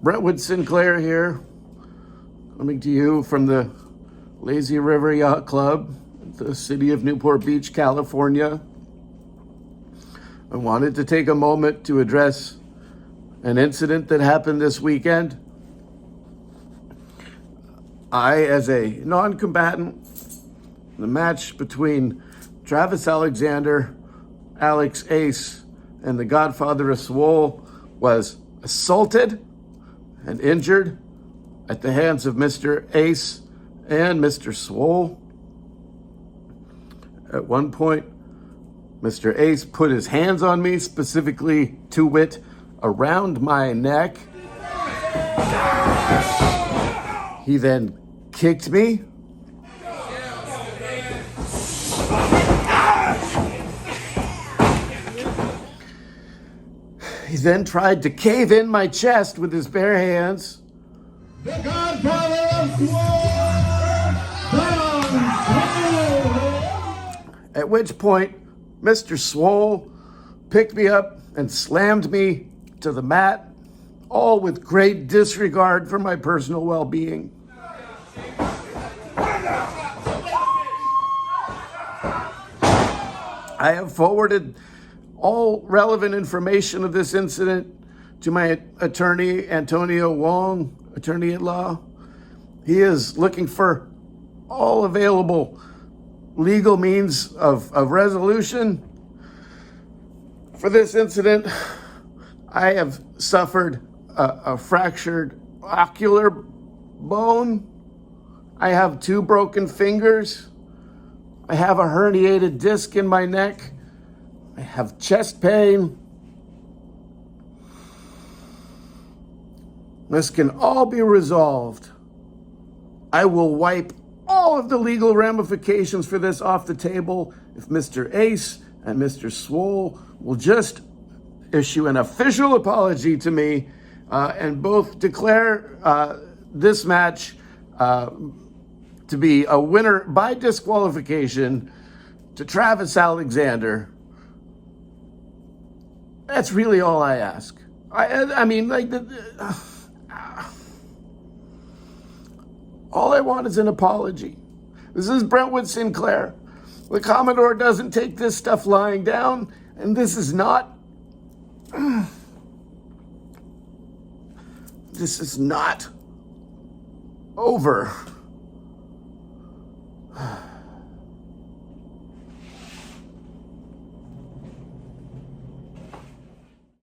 Brentwood Sinclair here, coming to you from the Lazy River Yacht Club, the city of Newport Beach, California. I wanted to take a moment to address an incident that happened this weekend. I, as a non-combatant, the match between Travis Alexander, Alex Ace, and the Godfather of Swole was assaulted and injured at the hands of Mr. Ace and Mr. Swole. At one point, Mr. Ace put his hands on me, specifically, to wit, around my neck. He then kicked me. He then tried to cave in my chest with his bare hands. The Godfather of Swole! At which point, Mr. Swole picked me up and slammed me to the mat, all with great disregard for my personal well-being. I have forwarded all relevant information of this incident to my attorney, Antonio Wong, attorney at law. He is looking for all available legal means of resolution. For this incident, I have suffered a fractured ocular bone. I have 2 broken fingers. I have a herniated disc in my neck. I have chest pain. This can all be resolved. I will wipe all of the legal ramifications for this off the table if Mr. Ace and Mr. Swole will just issue an official apology to me and both declare this match to be a winner by disqualification to Travis Alexander. That's really all I ask. I mean, like, all I want is an apology. This is Brentwood Sinclair. The Commodore doesn't take this stuff lying down, and this is not over.